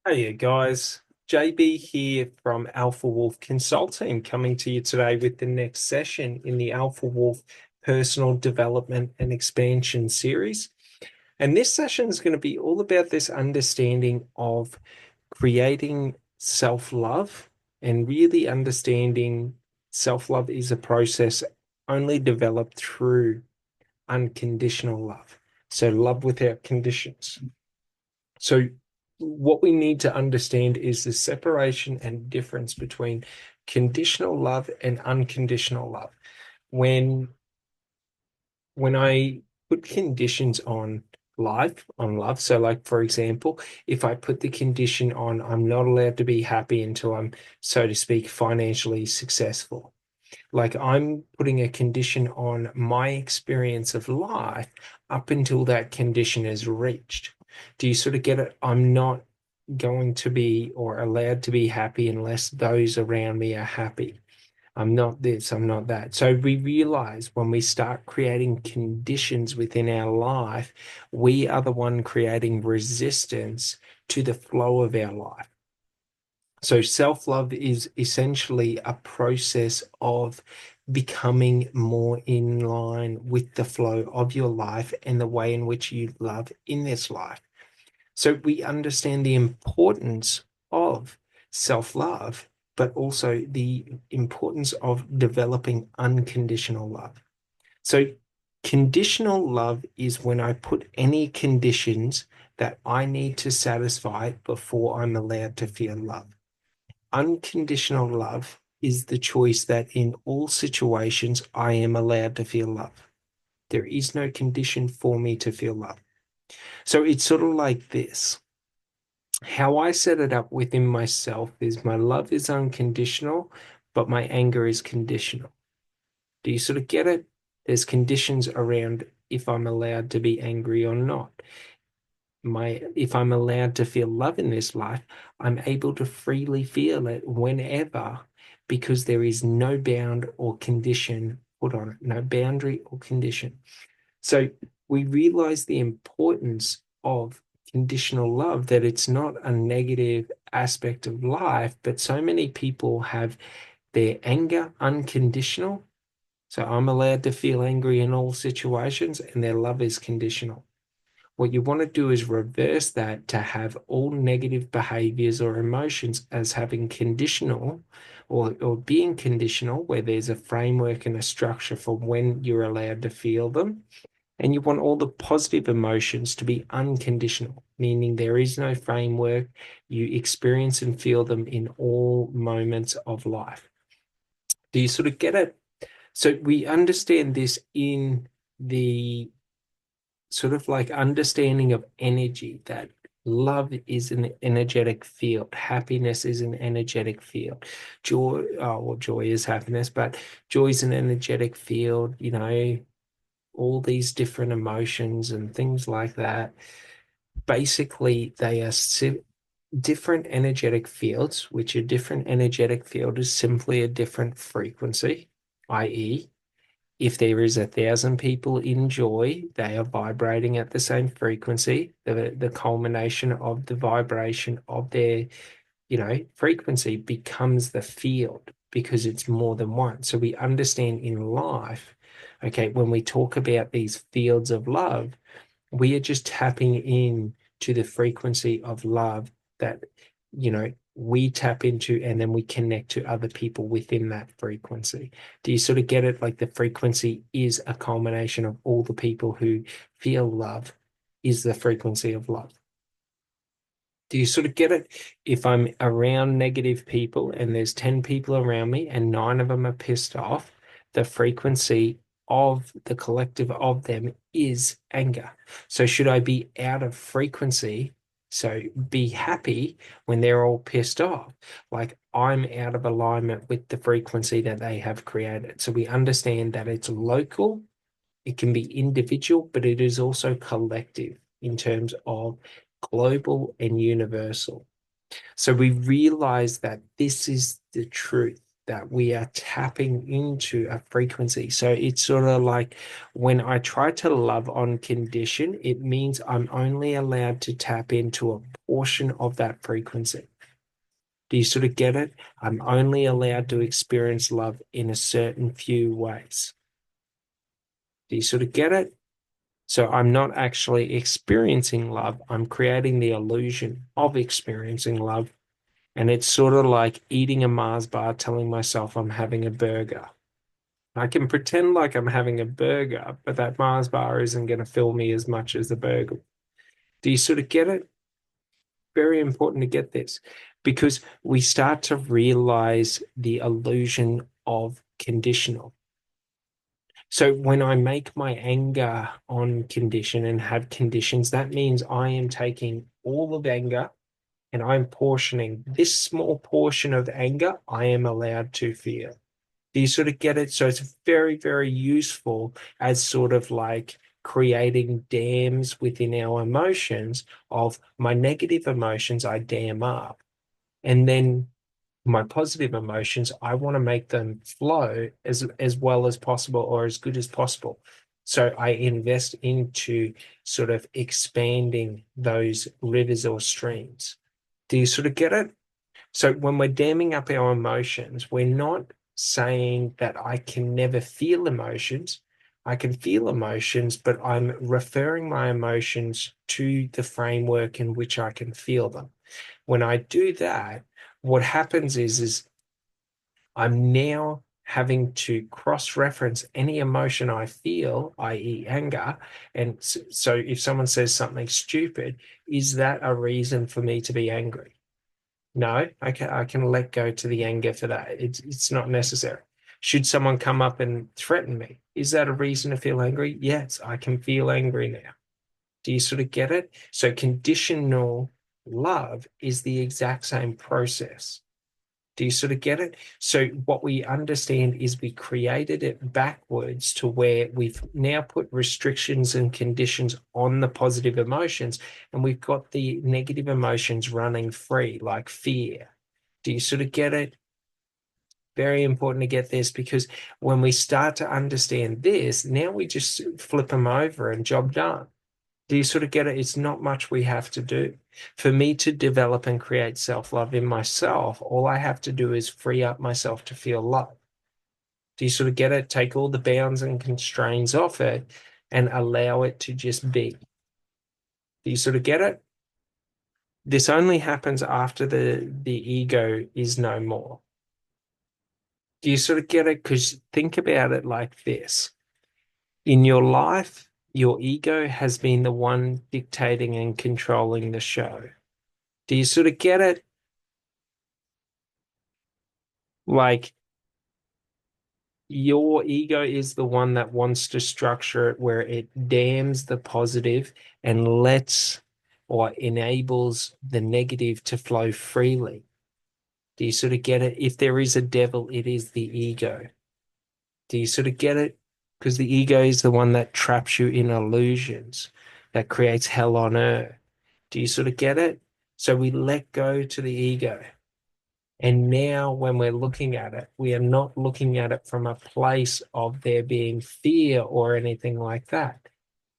Hey guys, JB here from Alpha Wolf Consulting, coming to you today with the next session in the Alpha Wolf Personal Development and Expansion series. And this session is going to be all about this understanding of creating self-love and really understanding self-love is a process only developed through unconditional love. So love without conditions. So, what we need to understand is the separation and difference between conditional love and unconditional love. When when I put conditions on life, on love, so like for example, if I put the condition on I'm not allowed to be happy until I'm, so to speak, financially successful. Like I'm putting a condition on my experience of life up until that condition is reached. Do you sort of get it? I'm not going to be or allowed to be happy unless those around me are happy. I'm not this, I'm not that. So we realize when we start creating conditions within our life, we are the one creating resistance to the flow of our life. So self-love is essentially a process of becoming more in line with the flow of your life and the way in which you love in this life. So we understand the importance of self-love, but also the importance of developing unconditional love. So conditional love is when I put any conditions that I need to satisfy before I'm allowed to feel love. Unconditional love is the choice that in all situations I am allowed to feel love. There is no condition for me to feel love. So it's sort of like this. How I set it up within myself is my love is unconditional, but my anger is conditional. Do you sort of get it? There's conditions around if I'm allowed to be angry or not. If I'm allowed to feel love in this life, I'm able to freely feel it whenever because there is no bound or condition put on it, no boundary or condition. So we realize the importance of conditional love, that it's not a negative aspect of life, but so many people have their anger unconditional. So I'm allowed to feel angry in all situations, and their love is conditional. What you want to do is reverse that to have all negative behaviors or emotions as having conditional or being conditional, where there's a framework and a structure for when you're allowed to feel them. And you want all the positive emotions to be unconditional, meaning there is no framework. You experience and feel them in all moments of life. Do you sort of get it? So we understand this in the sort of like understanding of energy, that love is an energetic field, happiness is an energetic field, joy, well, joy is happiness, but joy is an energetic field, all these different emotions and things like that. Basically, they are different energetic fields, which a different energetic field is simply a different frequency, i.e., if there is 1,000 people in joy, they are vibrating at the same frequency. The culmination of the vibration of their, frequency becomes the field because it's more than one. So we understand in life, okay, when we talk about these fields of love, we are just tapping in to the frequency of love that, we tap into, and then we connect to other people within that frequency. Do you sort of get it? Like the frequency is a culmination of all the people who feel love, is the frequency of love. Do you sort of get it? If I'm around negative people and there's 10 people around me and nine of them are pissed off, the frequency of the collective of them is anger. So should I be out of frequency? So be happy when they're all pissed off. Like I'm out of alignment with the frequency that they have created. So we understand that it's local, it can be individual, but it is also collective in terms of global and universal. So we realize that this is the truth. that we are tapping into a frequency. So it's sort of like when I try to love on condition, it means I'm only allowed to tap into a portion of that frequency. Do you sort of get it? I'm only allowed to experience love in a certain few ways. Do you sort of get it? So I'm not actually experiencing love. I'm creating the illusion of experiencing love. And it's sort of like eating a Mars bar, telling myself I'm having a burger. I can pretend like I'm having a burger, but that Mars bar isn't going to fill me as much as the burger. Do you sort of get it? Very important to get this because we start to realize the illusion of conditional. So when I make my anger on condition and have conditions, that means I am taking all of anger and I'm portioning this small portion of anger I am allowed to feel. Do you sort of get it? So it's very, very useful as sort of like creating dams within our emotions of my negative emotions, I dam up. And then my positive emotions, I want to make them flow as well as possible or as good as possible. So I invest into sort of expanding those rivers or streams. Do you sort of get it? So when we're damming up our emotions, we're not saying that I can never feel emotions. I can feel emotions, but I'm referring my emotions to the framework in which I can feel them. When I do that, what happens is I'm now having to cross-reference any emotion I feel, i.e., anger. And so if someone says something stupid, is that a reason for me to be angry? No, I can let go to the anger for that. It's not necessary. Should someone come up and threaten me, is that a reason to feel angry? Yes, I can feel angry now. Do you sort of get it? So conditional love is the exact same process. Do you sort of get it? So what we understand is we created it backwards to where we've now put restrictions and conditions on the positive emotions, and we've got the negative emotions running free, like fear. Do you sort of get it? Very important to get this because when we start to understand this, now we just flip them over and job done. Do you sort of get it? It's not much we have to do. For me to develop and create self-love in myself, all I have to do is free up myself to feel love. Do you sort of get it? Take all the bounds and constraints off it and allow it to just be. Do you sort of get it? This only happens after the ego is no more. Do you sort of get it? Because think about it like this. In your life, your ego has been the one dictating and controlling the show. Do you sort of get it? Like your ego is the one that wants to structure it where it dams the positive and lets or enables the negative to flow freely. Do you sort of get it? If there is a devil, it is the ego. Do you sort of get it? Because the ego is the one that traps you in illusions, that creates hell on earth. Do you sort of get it? So we let go to the ego. And now, when we're looking at it, we are not looking at it from a place of there being fear or anything like that.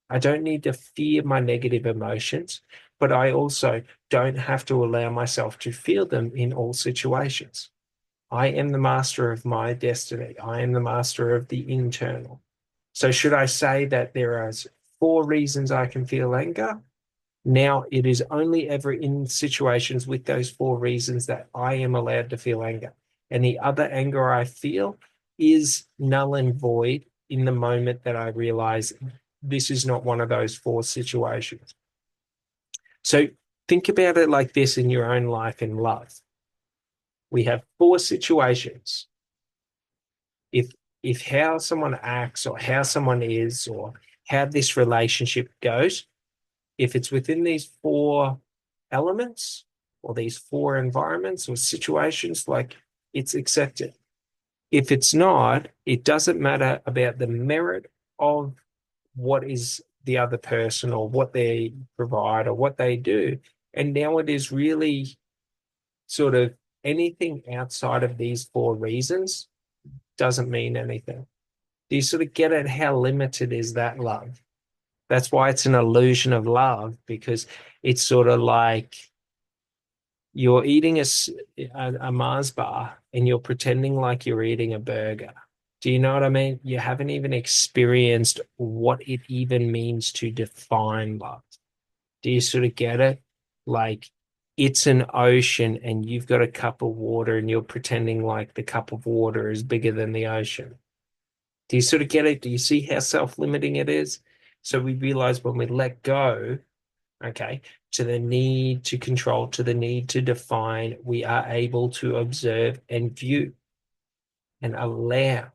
I don't need to fear my negative emotions, but I also don't have to allow myself to feel them in all situations. I am the master of my destiny. I am the master of the internal. So, should I say that there are 4 reasons I can feel anger? Now, it is only ever in situations with those 4 reasons that I am allowed to feel anger. And the other anger I feel is null and void in the moment that I realize this is not one of those 4 situations. So think about it like this in your own life in love. We have 4 situations. If if how someone acts or how someone is or how this relationship goes, if it's within these 4 elements or these 4 environments or situations, like it's accepted. If it's not, it doesn't matter about the merit of what is the other person or what they provide or what they do. And now it is really sort of anything outside of these four reasons doesn't mean anything. Do you sort of get it how limited is that love? That's why it's an illusion of love, because it's sort of like you're eating a Mars bar and you're pretending like you're eating a burger. Do you know what I mean? You haven't even experienced what it even means to define love. Do you sort of get it? Like it's an ocean and you've got a cup of water and you're pretending like the cup of water is bigger than the ocean. Do you sort of get it? Do you see how self-limiting it is? So we realize when we let go, okay, to the need to control, to the need to define, we are able to observe and view and allow.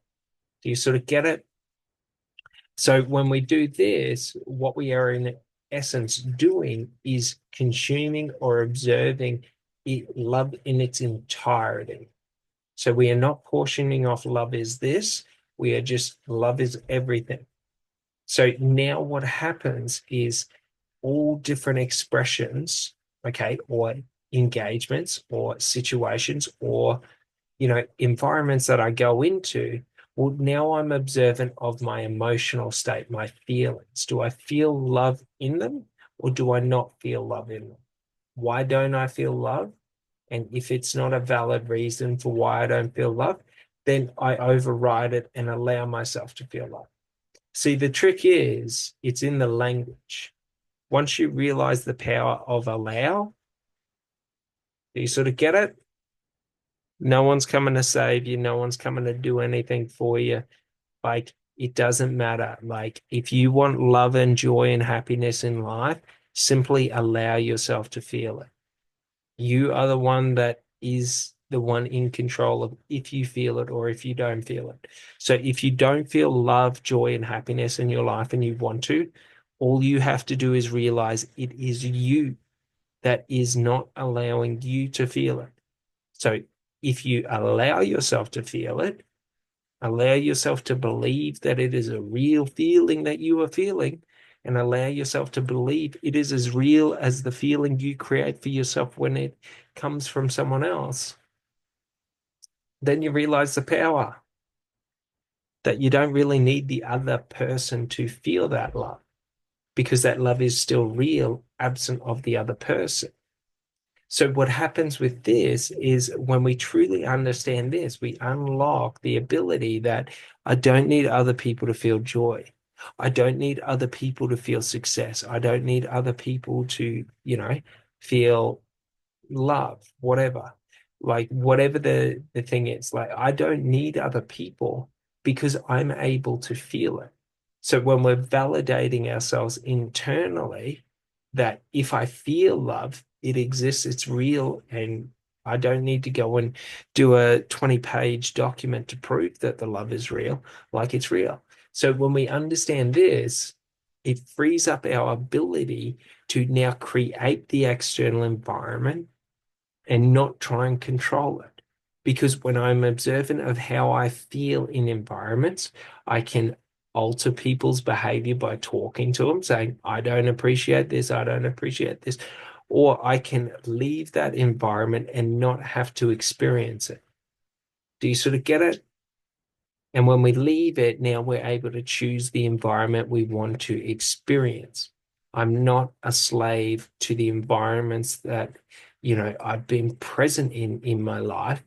Do you sort of get it? So when we do this, what we are in essence doing is consuming or observing love in its entirety. So we are not portioning off love is this, we are just love is everything. So now what happens is all different expressions, okay, or engagements or situations or, environments that I go into, well, now I'm observant of my emotional state, my feelings. Do I feel love in them or do I not feel love in them? Why don't I feel love? And if it's not a valid reason for why I don't feel love, then I override it and allow myself to feel love. See, the trick is it's in the language. Once you realize the power of allow, do you sort of get it? No one's coming to save you. No one's coming to do anything for you. Like, it doesn't matter. Like, if you want love and joy and happiness in life, simply allow yourself to feel it. You are the one that is the one in control of if you feel it or if you don't feel it. So if you don't feel love, joy, and happiness in your life and you want to, all you have to do is realize it is you that is not allowing you to feel it. So if you allow yourself to feel it, allow yourself to believe that it is a real feeling that you are feeling, and allow yourself to believe it is as real as the feeling you create for yourself when it comes from someone else, then you realize the power that you don't really need the other person to feel that love because that love is still real, absent of the other person. So what happens with this is when we truly understand this, we unlock the ability that I don't need other people to feel joy. I don't need other people to feel success. I don't need other people to, feel love, whatever. Like whatever the thing is, like I don't need other people because I'm able to feel it. So when we're validating ourselves internally, that if I feel love, it exists, it's real, and I don't need to go and do a 20-page document to prove that the love is real, like it's real. So when we understand this, it frees up our ability to now create the external environment and not try and control it. Because when I'm observant of how I feel in environments, I can alter people's behavior by talking to them, saying, I don't appreciate this, I don't appreciate this. Or I can leave that environment and not have to experience it. Do you sort of get it? And when we leave it, now we're able to choose the environment we want to experience. I'm not a slave to the environments that, I've been present in my life.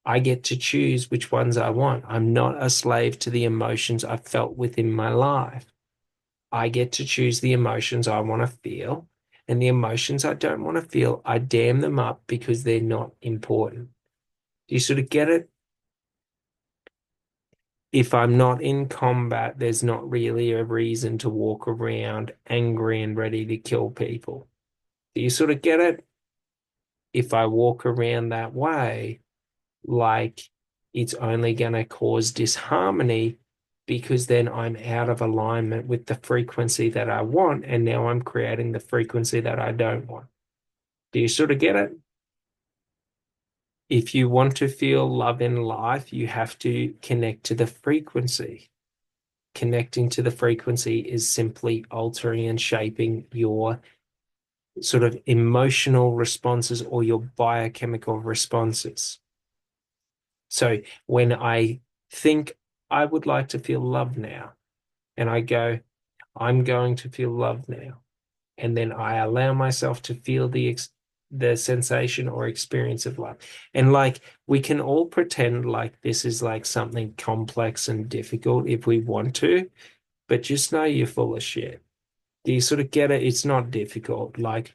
I get to choose which ones I want. I'm not a slave to the emotions I've felt within my life. I get to choose the emotions I want to feel, and the emotions I don't want to feel, I dam them up because they're not important. Do you sort of get it? If I'm not in combat, there's not really a reason to walk around angry and ready to kill people. Do you sort of get it? If I walk around that way, like it's only going to cause disharmony because then I'm out of alignment with the frequency that I want, and now I'm creating the frequency that I don't want. Do you sort of get it? If you want to feel love in life, you have to connect to the frequency. Connecting to the frequency is simply altering and shaping your sort of emotional responses or your biochemical responses. So when I think I would like to feel love now, and I go, I'm going to feel love now, and then I allow myself to feel the sensation or experience of love. And like we can all pretend like this is like something complex and difficult if we want to, but just know you're full of shit. Do you sort of get it? It's not difficult. Like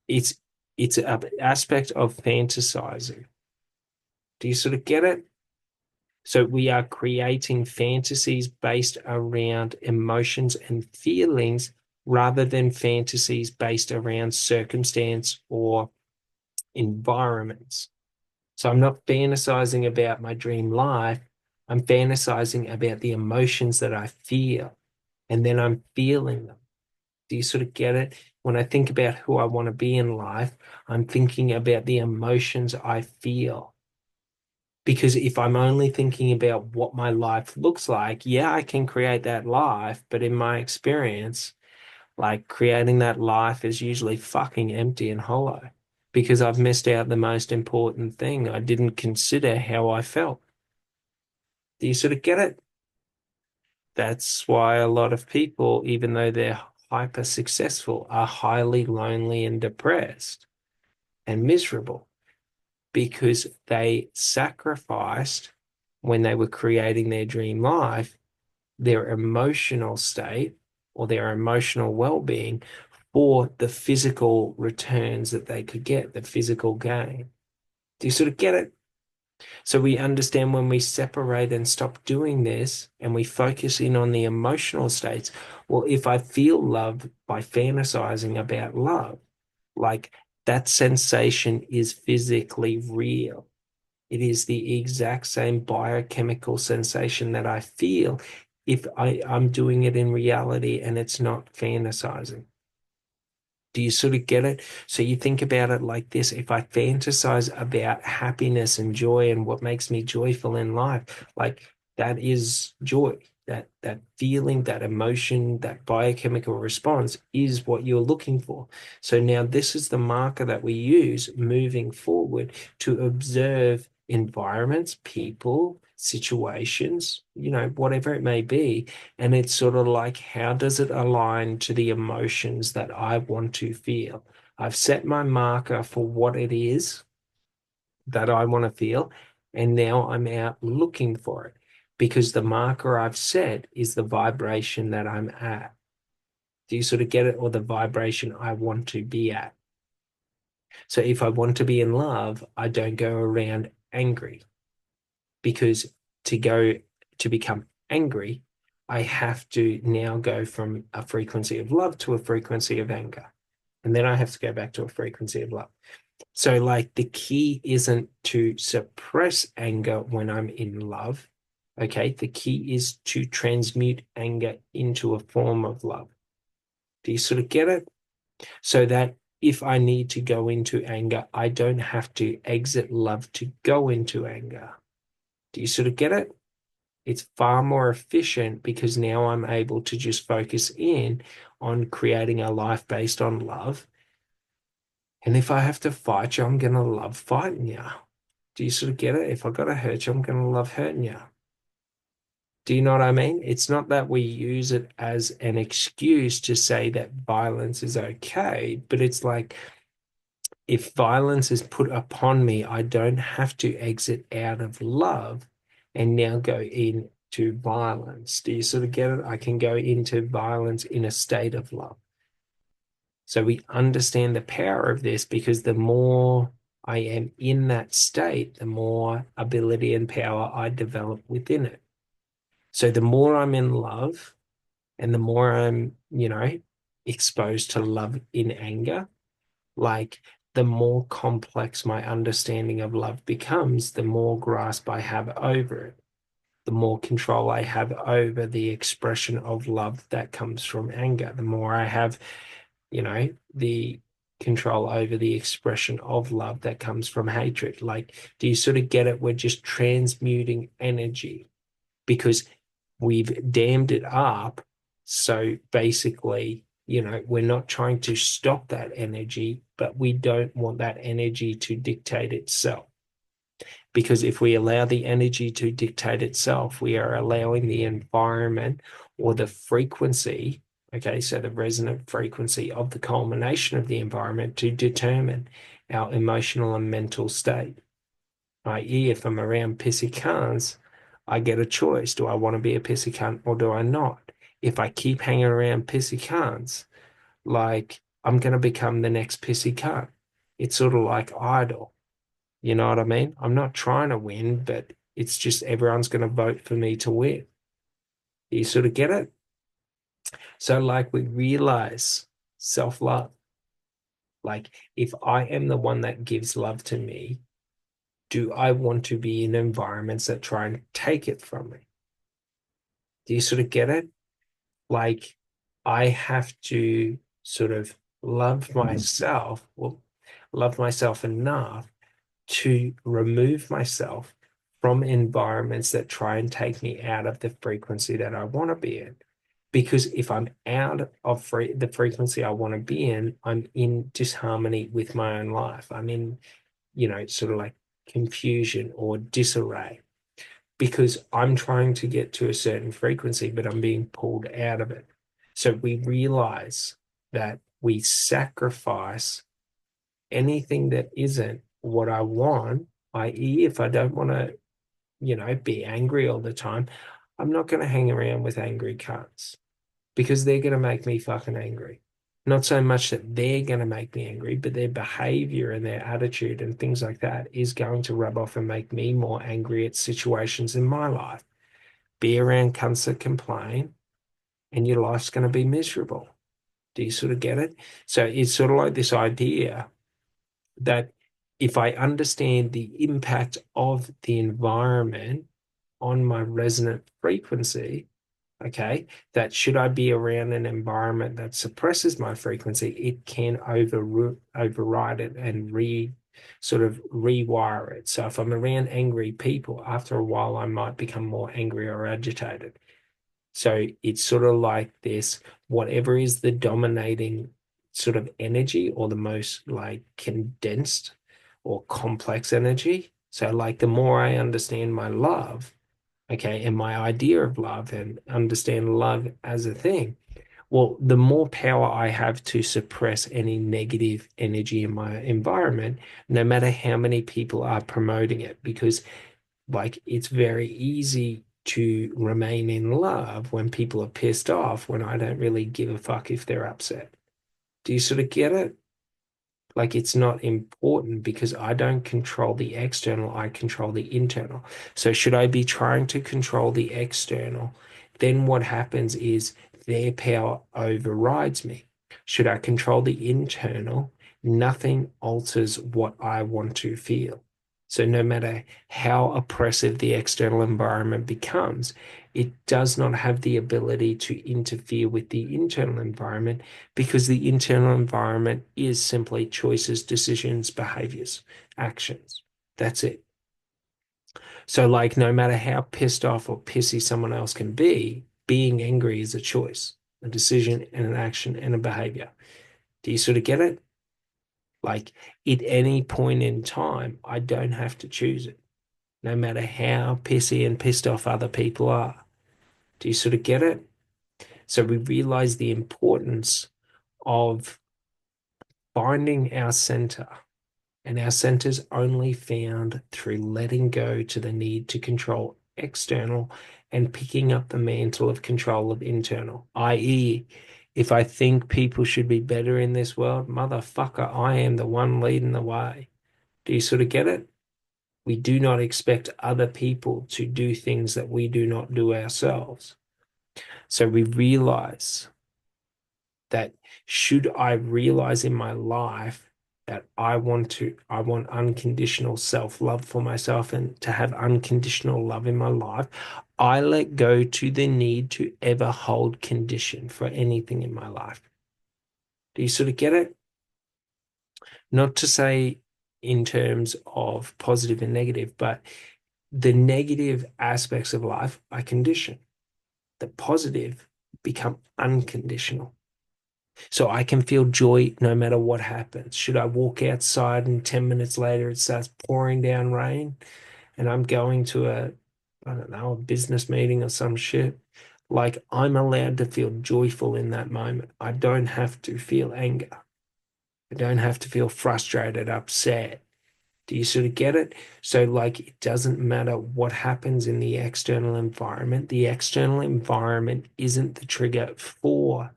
it's it's an aspect of fantasizing. Do you sort of get it? So we are creating fantasies based around emotions and feelings rather than fantasies based around circumstance or environments. So I'm not fantasizing about my dream life. I'm fantasizing about the emotions that I feel, and then I'm feeling them. Do you sort of get it? When I think about who I want to be in life, I'm thinking about the emotions I feel. Because if I'm only thinking about what my life looks like, yeah, I can create that life. But in my experience, like creating that life is usually fucking empty and hollow because I've missed out the most important thing. I didn't consider how I felt. Do you sort of get it? That's why a lot of people, even though they're hyper successful, are highly lonely and depressed and miserable because they sacrificed when they were creating their dream life, their emotional state or their emotional well-being for the physical returns that they could get, the physical gain. Do you sort of get it? So we understand when we separate and stop doing this and we focus in on the emotional states. Well, if I feel love by fantasizing about love, like that sensation is physically real. It is the exact same biochemical sensation that I feel if I'm doing it in reality and it's not fantasizing. Do you sort of get it? So you think about it like this. If I fantasize about happiness and joy and what makes me joyful in life, like that is joy. That feeling, that emotion, that biochemical response is what you're looking for. So now this is the marker that we use moving forward to observe environments, people, situations, whatever it may be, and it's sort of like, how does it align to the emotions that I want to feel? I've set my marker for what it is that I want to feel, and now I'm out looking for it because the marker I've set is the vibration that I'm at. Do you sort of get it? Or the vibration I want to be at. So if I want to be in love, I don't go around angry because to go to become angry, I have to now go from a frequency of love to a frequency of anger. And then I have to go back to a frequency of love. So, like, the key isn't to suppress anger when I'm in love. Okay. The key is to transmute anger into a form of love. Do you sort of get it? So that if I need to go into anger, I don't have to exit love to go into anger. Do you sort of get it? It's far more efficient because now I'm able to just focus in on creating a life based on love. And if I have to fight you, I'm going to love fighting you. Do you sort of get it? If I got to hurt you, I'm going to love hurting you. Do you know what I mean? It's not that we use it as an excuse to say that violence is okay, but it's like if violence is put upon me, I don't have to exit out of love and now go into violence. Do you sort of get it? I can go into violence in a state of love. So we understand the power of this because the more I am in that state, the more ability and power I develop within it. So the more I'm in love and the more I'm, exposed to love in anger, like the more complex my understanding of love becomes, the more grasp I have over it, the more control I have over the expression of love that comes from anger, the more I have, the control over the expression of love that comes from hatred. Like, do you sort of get it? We're just transmuting energy because we've dammed it up. So basically, We're not trying to stop that energy, but we don't want that energy to dictate itself. Because if we allow the energy to dictate itself, we are allowing the environment or the frequency, okay, so the resonant frequency of the culmination of the environment to determine our emotional and mental state. I.e., if I'm around pissy cunts, I get a choice. Do I want to be a pissy cunt or do I not? If I keep hanging around pissy cunts, like I'm going to become the next pissy cunt. It's sort of like idol. You know what I mean? I'm not trying to win, but it's just everyone's going to vote for me to win. You sort of get it? So, like, we realize self-love. Like, if I am the one that gives love to me, do I want to be in environments that try and take it from me? Do you sort of get it? Like, I have to sort of love myself, or love myself enough to remove myself from environments that try and take me out of the frequency that I want to be in. Because if I'm out of the frequency I want to be in, I'm in disharmony with my own life. I'm in, sort of like confusion or disarray because I'm trying to get to a certain frequency, but I'm being pulled out of it. So we realize that we sacrifice anything that isn't what I want, i.e., if I don't want to, be angry all the time, I'm not going to hang around with angry cunts because they're going to make me fucking angry. Not so much that they're going to make me angry, but their behavior and their attitude and things like that is going to rub off and make me more angry at situations in my life. Be around cunts that complain, and your life's going to be miserable. Do you sort of get it? So it's sort of like this idea that if I understand the impact of the environment on my resonant frequency, okay, that should I be around an environment that suppresses my frequency, it can override it and sort of rewire it. So if I'm around angry people, after a while, I might become more angry or agitated. So it's sort of like this, whatever is the dominating sort of energy or the most like condensed or complex energy. So like the more I understand my love, okay, and my idea of love and understand love as a thing, well, the more power I have to suppress any negative energy in my environment, no matter how many people are promoting it, because like it's very easy to remain in love when people are pissed off when I don't really give a fuck if they're upset. Do you sort of get it? Like it's not important because I don't control the external, I control the internal. So should I be trying to control the external? Then what happens is their power overrides me. Should I control the internal? Nothing alters what I want to feel. So no matter how oppressive the external environment becomes, it does not have the ability to interfere with the internal environment because the internal environment is simply choices, decisions, behaviors, actions. That's it. So, like, no matter how pissed off or pissy someone else can be, being angry is a choice, a decision, and an action and a behavior. Do you sort of get it? Like, at any point in time, I don't have to choose it, no matter how pissy and pissed off other people are. Do you sort of get it? So, we realize the importance of finding our center. And our center's only found through letting go to the need to control external and picking up the mantle of control of internal, i.e., if I think people should be better in this world, motherfucker, I am the one leading the way. Do you sort of get it? We do not expect other people to do things that we do not do ourselves. So we realize that should I realize in my life that I want unconditional self-love for myself and to have unconditional love in my life, I let go to the need to ever hold condition for anything in my life. Do you sort of get it? Not to say in terms of positive and negative, but the negative aspects of life I condition. The positive become unconditional. So I can feel joy no matter what happens. Should I walk outside and 10 minutes later it starts pouring down rain and I'm going to I don't know, a business meeting or some shit? Like I'm allowed to feel joyful in that moment. I don't have to feel anger. I don't have to feel frustrated, upset. Do you sort of get it? So, like, it doesn't matter what happens in the external environment. The external environment isn't the trigger for,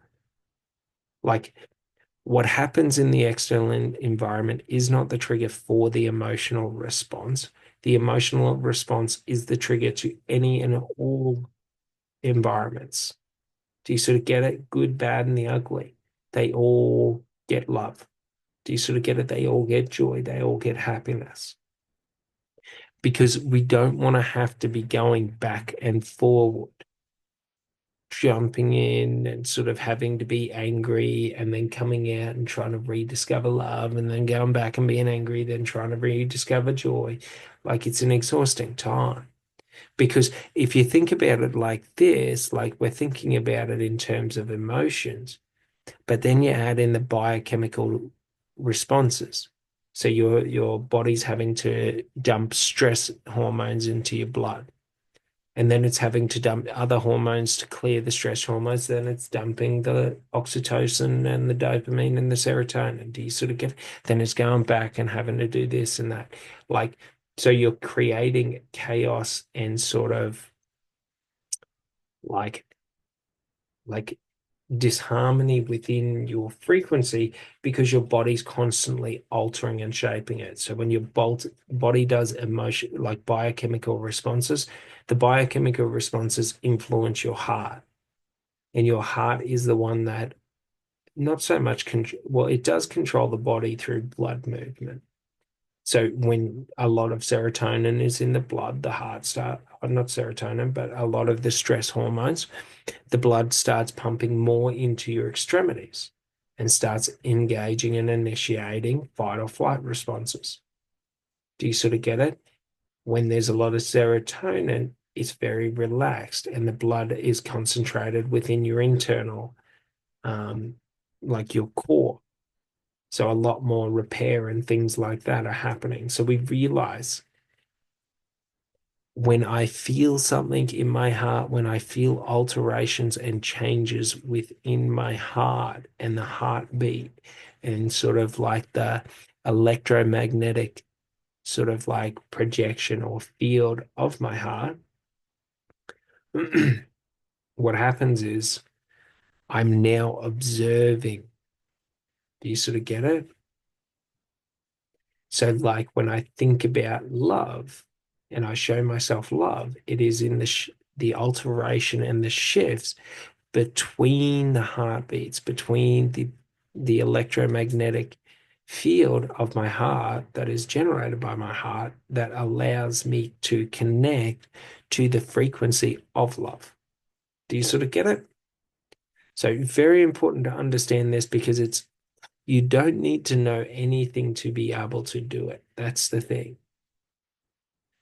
like, what happens in the external environment is not the trigger for the emotional response. The emotional response is the trigger to any and all environments. Do you sort of get it? Good, bad, and the ugly. They all get love. Do you sort of get it? They all get joy. They all get happiness. Because we don't want to have to be going back and forward, jumping in and sort of having to be angry and then coming out and trying to rediscover love and then going back and being angry, then trying to rediscover joy. Like it's an exhausting time. Because if you think about it like this, like we're thinking about it in terms of emotions, but then you add in the biochemical responses. So your body's having to dump stress hormones into your blood. And then it's having to dump other hormones to clear the stress hormones. Then it's dumping the oxytocin and the dopamine and the serotonin. Do you sort of get? Then it's going back and having to do this and that. Like, so you're creating chaos and sort of like like disharmony within your frequency because your body's constantly altering and shaping it. So when your body does emotion like biochemical responses, the biochemical responses influence your heart. And your heart is the one that not so much well, it does control the body through blood movement. So when a lot of serotonin is in the blood, the heart start not serotonin, but a lot of the stress hormones the blood starts pumping more into your extremities and starts engaging and initiating fight or flight responses. Do you sort of get it? When there's a lot of serotonin, it's very relaxed and the blood is concentrated within your internal, um, like your core. So a lot more repair and things like that are happening. So we realize when I feel something in my heart, when I feel alterations and changes within my heart and the heartbeat and sort of like the electromagnetic sort of like projection or field of my heart, what happens is I'm now observing. Do you sort of get it? So, like when I think about love and I show myself love, it is in the alteration and the shifts between the heartbeats, between the electromagnetic field of my heart that is generated by my heart that allows me to connect to the frequency of love. Do you sort of get it? So very important to understand this because it's you don't need to know anything to be able to do it. That's the thing.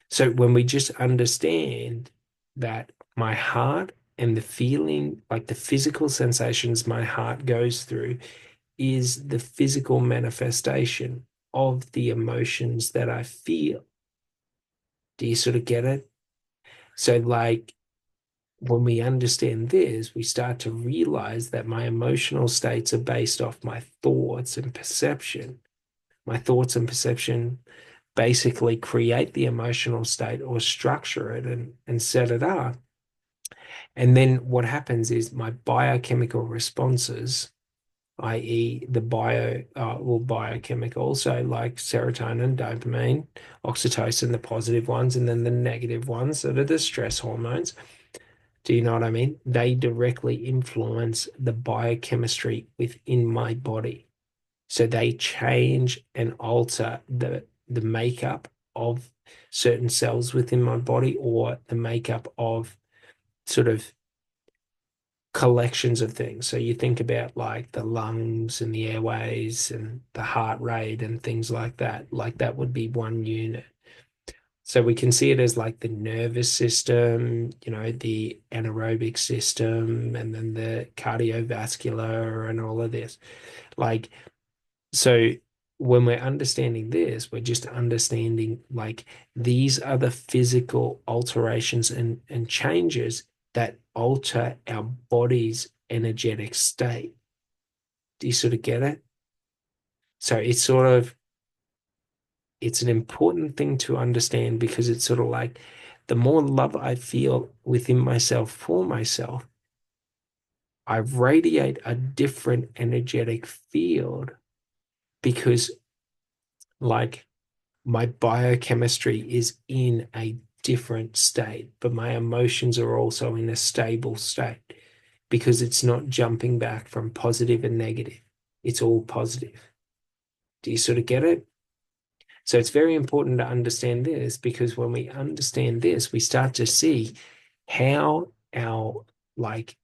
So when we just understand that my heart and the feeling, like the physical sensations my heart goes through, is the physical manifestation of the emotions that I feel. Do you sort of get it? So, like, when we understand this, we start to realize that my emotional states are based off my thoughts and perception. My thoughts and perception basically create the emotional state or structure it and set it up. And then what happens is my biochemical responses, i.e., the biochemical, so like serotonin, dopamine, oxytocin, the positive ones, and then the negative ones that are the stress hormones. Do you know what I mean? They directly influence the biochemistry within my body. So they change and alter the makeup of certain cells within my body or the makeup of sort of collections of things. So you think about like the lungs and the airways and the heart rate and things like that. Like that would be one unit. So we can see it as like the nervous system, the anaerobic system, and then the cardiovascular and all of this. Like, so when we're understanding this, we're just understanding like these are the physical alterations and changes that alter our body's energetic state. Do you sort of get it? So it's an important thing to understand because it's sort of like the more love I feel within myself for myself, I radiate a different energetic field because like my biochemistry is in a different state, but my emotions are also in a stable state because it's not jumping back from positive and negative. It's all positive. Do you sort of get it? So it's very important to understand this because when we understand this, we start to see how like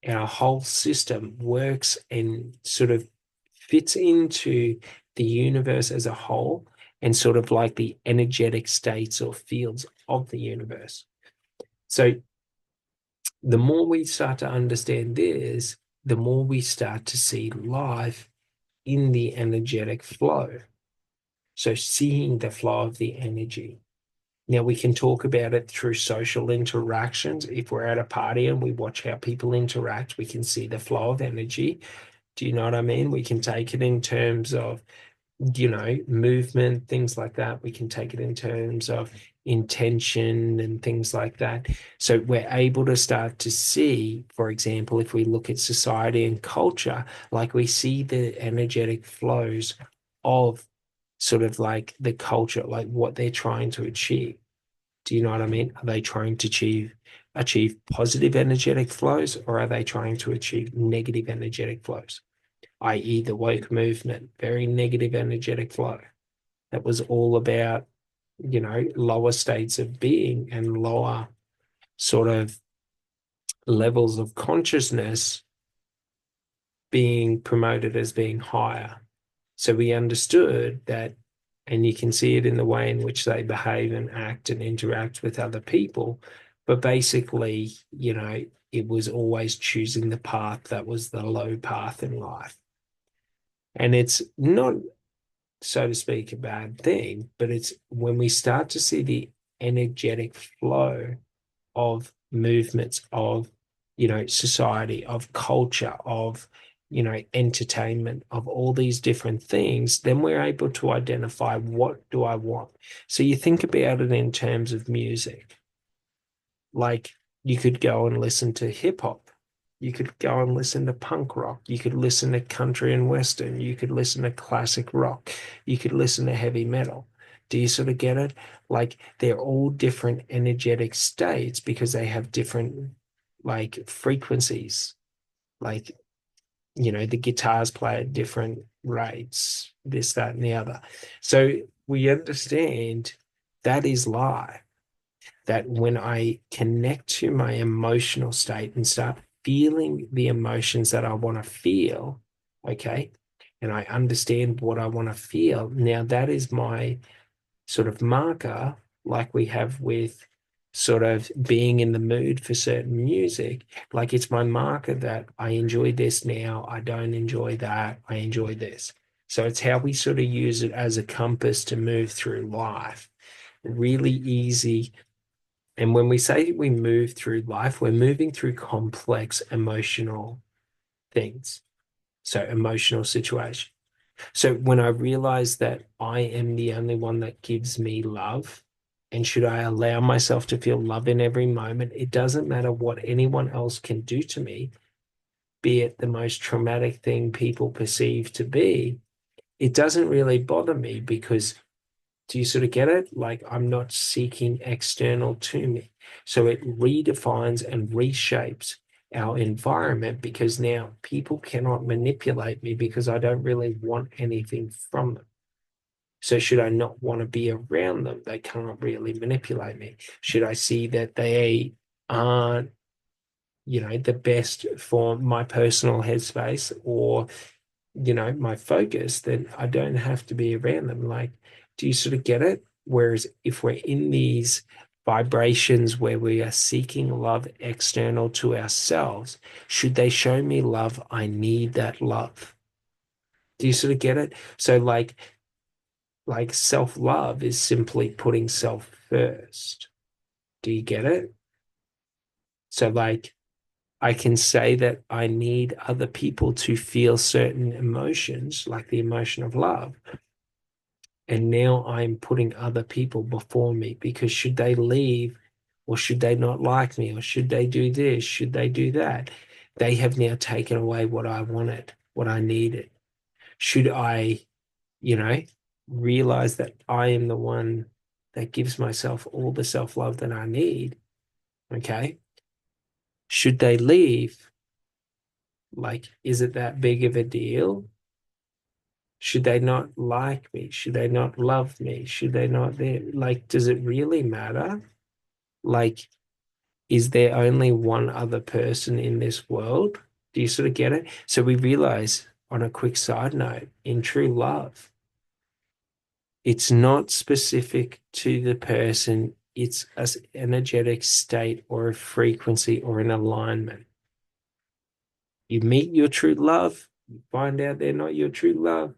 our whole system works and sort of fits into the universe as a whole and sort of like the energetic states or fields of the universe. So the more we start to understand this, the more we start to see life in the energetic flow. So seeing the flow of the energy. Now we can talk about it through social interactions. If we're at a party and we watch how people interact, we can see the flow of energy. Do you know what I mean? We can take it in terms of, movement, things like that. We can take it in terms of intention and things like that. So we're able to start to see, for example, if we look at society and culture, like we see the energetic flows of sort of like the culture, like what they're trying to achieve. Do you know what I mean? Are they trying to achieve positive energetic flows or are they trying to achieve negative energetic flows? I.e., the woke movement, very negative energetic flow. That was all about, lower states of being and lower sort of levels of consciousness being promoted as being higher. So we understood that, and you can see it in the way in which they behave and act and interact with other people. But basically, it was always choosing the path that was the low path in life. And it's not, so to speak, a bad thing, but it's when we start to see the energetic flow of movements, of, society, of culture, of, entertainment, of all these different things, then we're able to identify what do I want. So you think about it in terms of music. Like you could go and listen to hip hop. You could go and listen to punk rock. You could listen to country and western. You could listen to classic rock. You could listen to heavy metal. Do you sort of get it? Like they're all different energetic states because they have different like frequencies. Like, the guitars play at different rates, this, that, and the other. So we understand that is life, that when I connect to my emotional state and start feeling the emotions that I want to feel, okay, and I understand what I want to feel, now that is my sort of marker, like we have with sort of being in the mood for certain music. Like it's my marker that I enjoy this now, I don't enjoy that, I enjoy this. So it's how we sort of use it as a compass to move through life. Really easy. And when we say we move through life, we're moving through complex emotional things. So emotional situation. So when I realize that I am the only one that gives me love, and should I allow myself to feel love in every moment, it doesn't matter what anyone else can do to me, be it the most traumatic thing people perceive to be, it doesn't really bother me because do you sort of get it? Like I'm not seeking external to me. So it redefines and reshapes our environment because now people cannot manipulate me because I don't really want anything from them. So should I not want to be around them? They can't really manipulate me. Should I see that they aren't, the best for my personal headspace or, my focus, then I don't have to be around them. Like, do you sort of get it? Whereas if we're in these vibrations where we are seeking love external to ourselves, should they show me love, I need that love. Do you sort of get it? So like self-love is simply putting self first. Do you get it? So like I can say that I need other people to feel certain emotions, like the emotion of love. And now I'm putting other people before me because should they leave or should they not like me or should they do this, should they do that? They have now taken away what I wanted, what I needed. Should I, you know, realize that I am the one that gives myself all the self-love that I need? Okay. Should they leave? Like, is it that big of a deal? Should they not like me? Should they not love me? Should they not like, does it really matter? Like, is there only one other person in this world? Do you sort of get it? So we realize on a quick side note, in true love, it's not specific to the person. It's an energetic state or a frequency or an alignment. You meet your true love, you find out they're not your true love.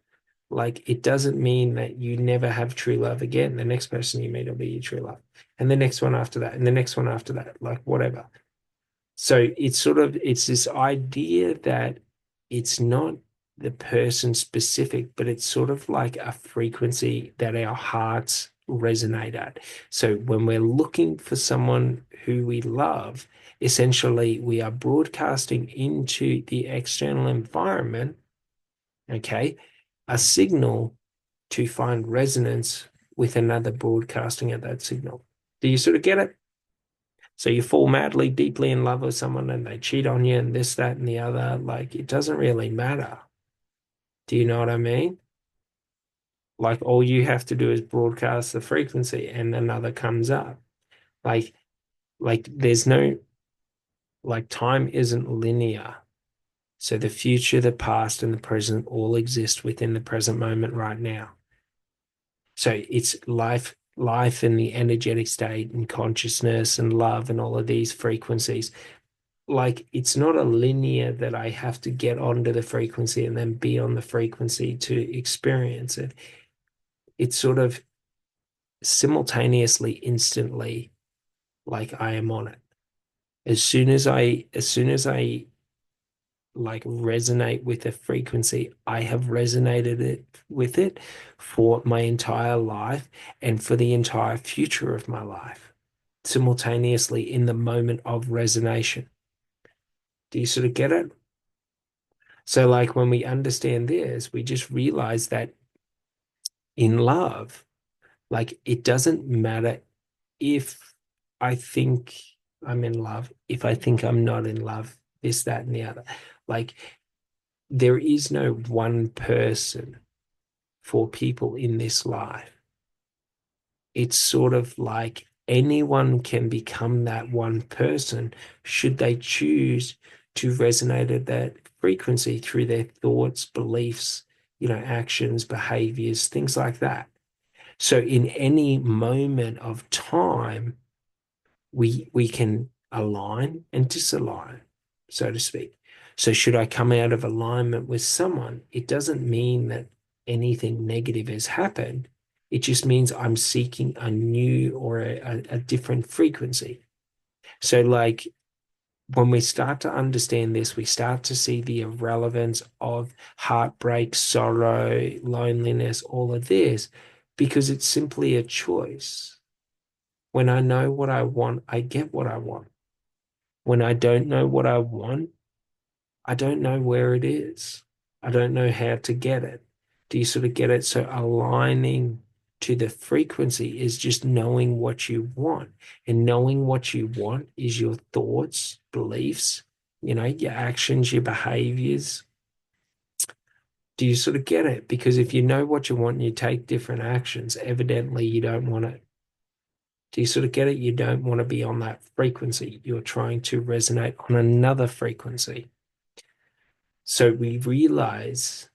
Like it doesn't mean that you never have true love again. The next person you meet will be your true love. And the next one after that, and the next one after that, like whatever. So it's this idea that it's not the person specific, but it's sort of like a frequency that our hearts resonate at. So when we're looking for someone who we love, essentially we are broadcasting into the external environment, okay, a signal to find resonance with another broadcasting at that signal. Do you sort of get it? So you fall madly, deeply in love with someone and they cheat on you and this, that, and the other. Like it doesn't really matter. Do you know what I mean? Like all you have to do is broadcast the frequency and another comes up. Like, like there's no, like time isn't linear. So the future, the past, and the present all exist within the present moment right now. So it's life and the energetic state and consciousness and love and all of these frequencies. Like it's not a linear that I have to get onto the frequency and then be on the frequency to experience it. It's sort of simultaneously, instantly, like I am on it. As soon as I like resonate with a frequency, I have resonated it with it for my entire life and for the entire future of my life, simultaneously in the moment of resonation. Do you sort of get it? So, like when we understand this, we just realize that in love, like it doesn't matter if I think I'm in love, if I think I'm not in love, this, that, and the other. Like there is no one person for people in this life. It's sort of like anyone can become that one person should they choose to resonate at that frequency through their thoughts, beliefs, actions, behaviors, things like that. So in any moment of time, we can align and disalign, so to speak. So should I come out of alignment with someone, it doesn't mean that anything negative has happened. It just means I'm seeking a new or a different frequency. So like when we start to understand this, we start to see the irrelevance of heartbreak, sorrow, loneliness, all of this, because it's simply a choice. When I know what I want, I get what I want. When I don't know what I want, I don't know where it is. I don't know how to get it. Do you sort of get it? So aligning to the frequency is just knowing what you want. And knowing what you want is your thoughts, beliefs, your actions, your behaviors. Do you sort of get it? Because if you know what you want and you take different actions, evidently you don't want it. Do you sort of get it? You don't want to be on that frequency. You're trying to resonate on another frequency. So we realize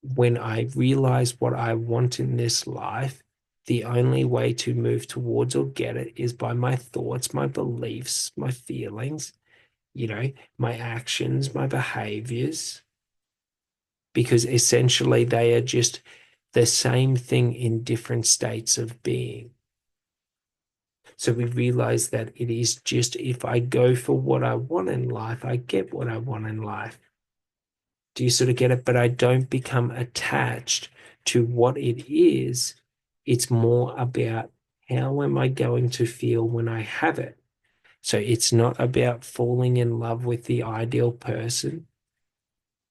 when I realize what I want in this life, The only way to move towards or get it is by my thoughts, my beliefs, my feelings, my actions, my behaviors, because essentially they are just the same thing in different states of being. So we realize that it is just if I go for what I want in life, I get what I want in life. Do you sort of get it? But I don't become attached to what it is. It's more about how am I going to feel when I have it? So it's not about falling in love with the ideal person.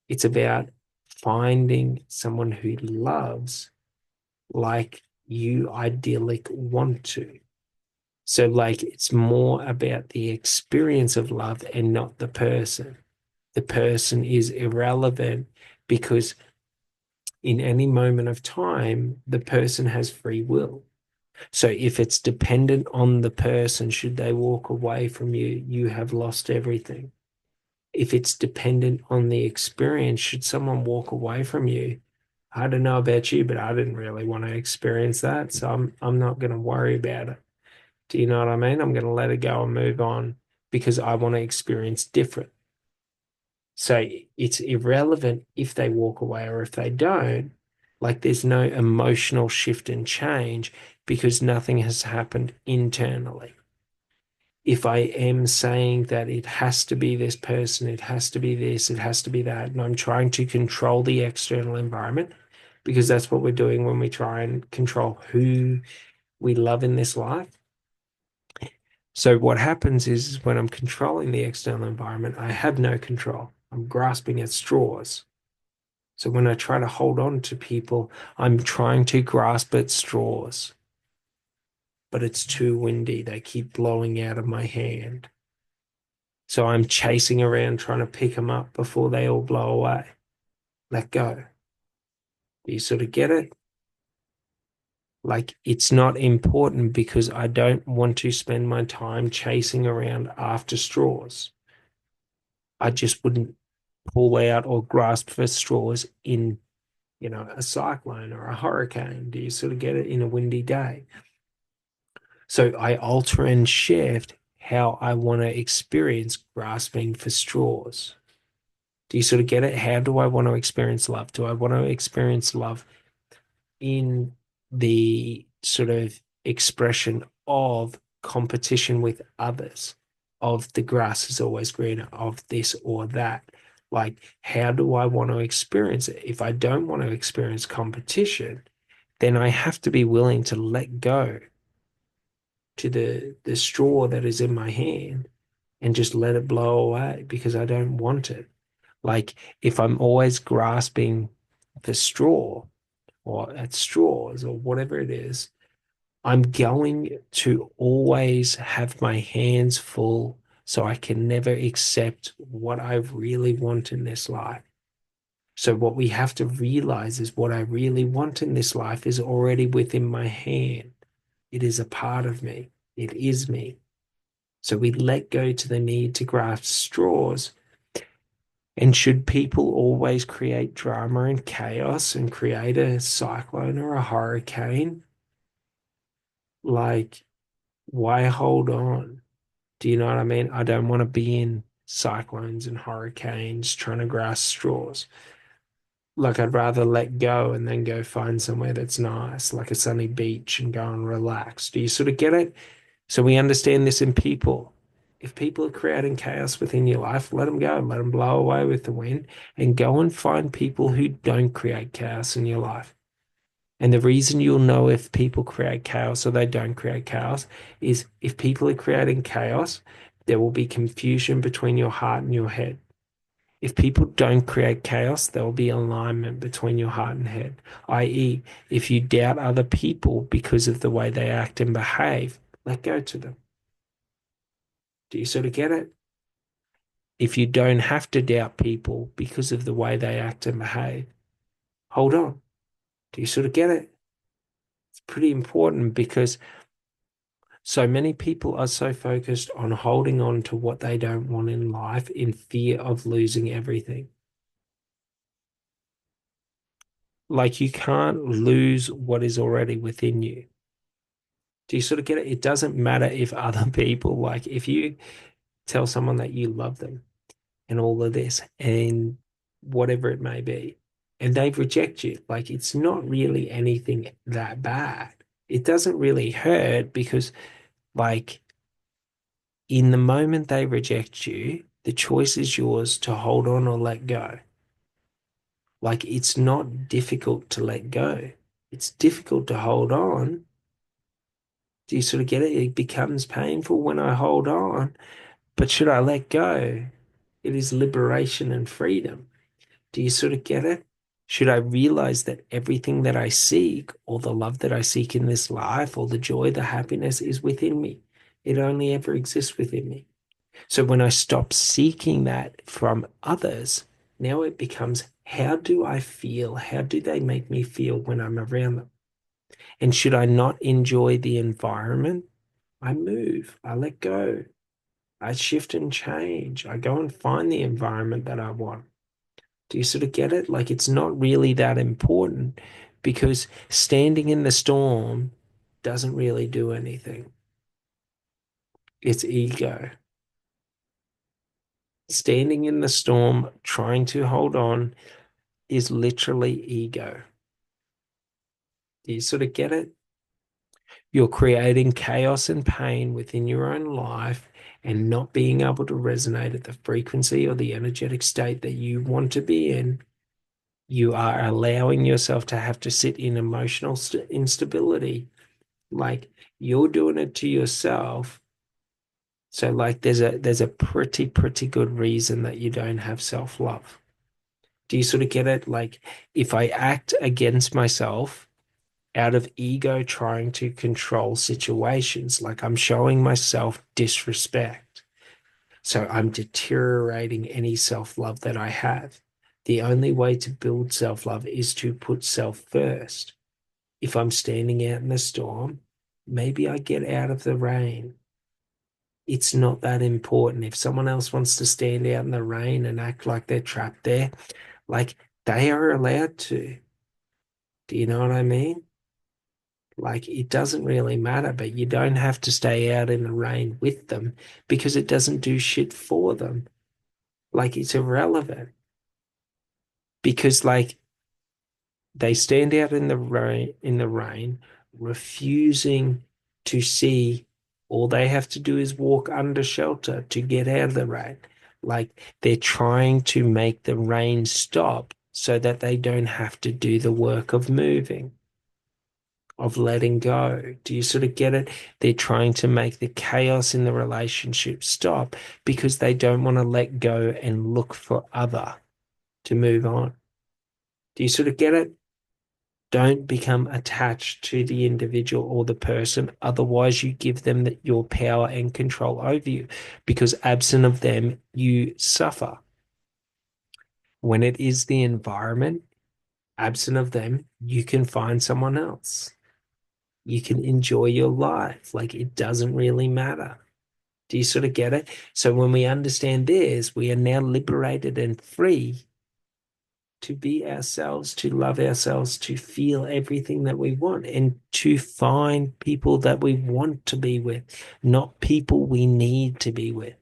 It's about finding someone who loves like you idyllic want to. So, like, it's more about the experience of love and not the person. The person is irrelevant because in any moment of time, the person has free will. So, if it's dependent on the person, should they walk away from you, you have lost everything. If it's dependent on the experience, should someone walk away from you, I don't know about you, but I didn't really want to experience that. So I'm not going to worry about it. Do you know what I mean? I'm going to let it go and move on because I want to experience different. So it's irrelevant if they walk away or if they don't. Like there's no emotional shift and change because nothing has happened internally. If I am saying that it has to be this person, it has to be this, it has to be that, and I'm trying to control the external environment because that's what we're doing when we try and control who we love in this life. So what happens is when I'm controlling the external environment, I have no control. I'm grasping at straws. So when I try to hold on to people, I'm trying to grasp at straws, but it's too windy. They keep blowing out of my hand. So I'm chasing around trying to pick them up before they all blow away. Let go. Do you sort of get it? Like it's not important because I don't want to spend my time chasing around after straws. I just wouldn't pull out or grasp for straws in, a cyclone or a hurricane. Do you sort of get it in a windy day? So I alter and shift how I want to experience grasping for straws. Do you sort of get it? How do I want to experience love? Do I want to experience love in the sort of expression of competition with others, of the grass is always greener, of this or that? Like, how do I want to experience it? If I don't want to experience competition, then I have to be willing to let go to the straw that is in my hand and just let it blow away because I don't want it. Like if I'm always grasping the straw or at straws or whatever it is, I'm going to always have my hands full so I can never accept what I really want in this life. So what we have to realize is what I really want in this life is already within my hand. It is a part of me. It is me. So we let go to the need to grasp straws. And should people always create drama and chaos and create a cyclone or a hurricane? Like, why hold on? Do you know what I mean? I don't want to be in cyclones and hurricanes trying to grasp straws. Like, I'd rather let go and then go find somewhere that's nice, like a sunny beach, and go and relax. Do you sort of get it? So we understand this in people. If people are creating chaos within your life, let them go, let them blow away with the wind, and go and find people who don't create chaos in your life. And the reason you'll know if people create chaos or they don't create chaos is if people are creating chaos, there will be confusion between your heart and your head. If people don't create chaos, there will be alignment between your heart and head, i.e., if you doubt other people because of the way they act and behave, let go to them. Do you sort of get it? If you don't have to doubt people because of the way they act and behave, hold on. Do you sort of get it? It's pretty important because so many people are so focused on holding on to what they don't want in life in fear of losing everything. Like you can't lose what is already within you. Do you sort of get it? It doesn't matter if other people, like if you tell someone that you love them and all of this and whatever it may be, and they reject you, like it's not really anything that bad. It doesn't really hurt because, like, in the moment they reject you, the choice is yours to hold on or let go. Like, it's not difficult to let go. It's difficult to hold on. Do you sort of get it? It becomes painful when I hold on, but should I let go? It is liberation and freedom. Do you sort of get it? Should I realize that everything that I seek, or the love that I seek in this life, or the joy, the happiness is within me? It only ever exists within me. So when I stop seeking that from others, now it becomes, how do I feel? How do they make me feel when I'm around them? And should I not enjoy the environment? I move, I let go, I shift and change. I go and find the environment that I want. Do you sort of get it? Like it's not really that important because standing in the storm doesn't really do anything. It's ego. Standing in the storm, trying to hold on, is literally ego. Do you sort of get it? You're creating chaos and pain within your own life and not being able to resonate at the frequency or the energetic state that you want to be in. You are allowing yourself to have to sit in emotional instability. Like you're doing it to yourself. So like there's a pretty good reason that you don't have self-love. Do you sort of get it? Like if I act against myself out of ego trying to control situations, like I'm showing myself disrespect. So I'm deteriorating any self-love that I have. The only way to build self-love is to put self first. If I'm standing out in the storm, maybe I get out of the rain. It's not that important. If someone else wants to stand out in the rain and act like they're trapped there, like they are allowed to. Do you know what I mean? Like it doesn't really matter, but you don't have to stay out in the rain with them because it doesn't do shit for them. Like it's irrelevant because like they stand out in the rain, refusing to see all they have to do is walk under shelter to get out of the rain. Like they're trying to make the rain stop so that they don't have to do the work of moving, of letting go. Do you sort of get it? They're trying to make the chaos in the relationship stop because they don't want to let go and look for other to move on. Do you sort of get it? Don't become attached to the individual or the person. Otherwise, you give them your power and control over you because absent of them, you suffer. When it is the environment, absent of them, you can find someone else. You can enjoy your life. Like it doesn't really matter. Do you sort of get it? So when we understand this, we are now liberated and free to be ourselves, to love ourselves, to feel everything that we want, and to find people that we want to be with, not people we need to be with.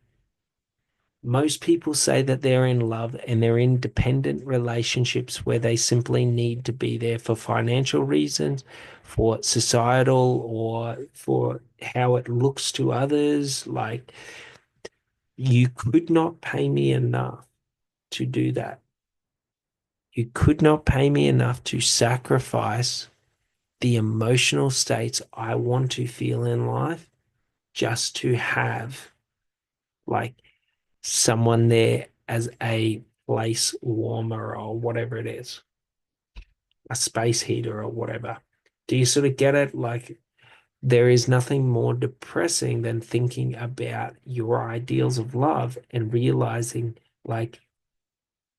Most people say that they're in love and they're in dependent relationships where they simply need to be there for financial reasons, for societal, or for how it looks to others. Like, you could not pay me enough to do that. You could not pay me enough to sacrifice the emotional states I want to feel in life just to have like someone there as a place warmer or whatever it is, a space heater or whatever. Do you sort of get it? Like there is nothing more depressing than thinking about your ideals of love and realizing like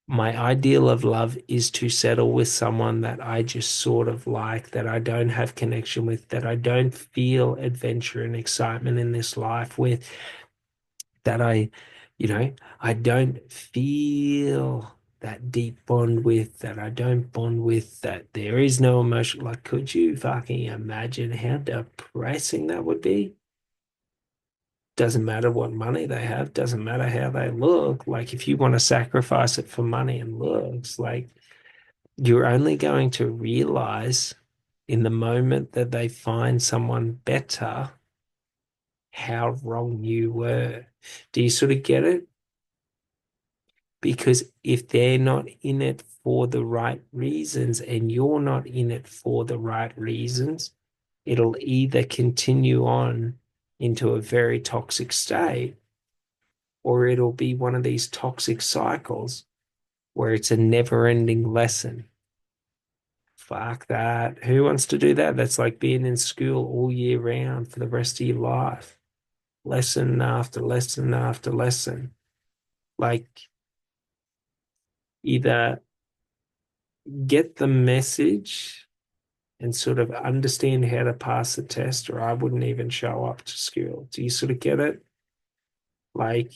my ideal of love is to settle with someone that I just sort of like, that I don't have connection with, that I don't feel adventure and excitement in this life with, that I don't feel that deep bond with, that I don't bond with, that there is no emotion. Like, could you fucking imagine how depressing that would be? Doesn't matter what money they have, doesn't matter how they look. Like, if you want to sacrifice it for money and looks, like, you're only going to realize in the moment that they find someone better how wrong you were. Do you sort of get it? Because if they're not in it for the right reasons and you're not in it for the right reasons, it'll either continue on into a very toxic state or it'll be one of these toxic cycles where it's a never ending lesson. Fuck that. Who wants to do that? That's like being in school all year round for the rest of your life. Lesson after lesson after lesson. Like, either get the message and sort of understand how to pass the test, or I wouldn't even show up to school. Do you sort of get it? Like,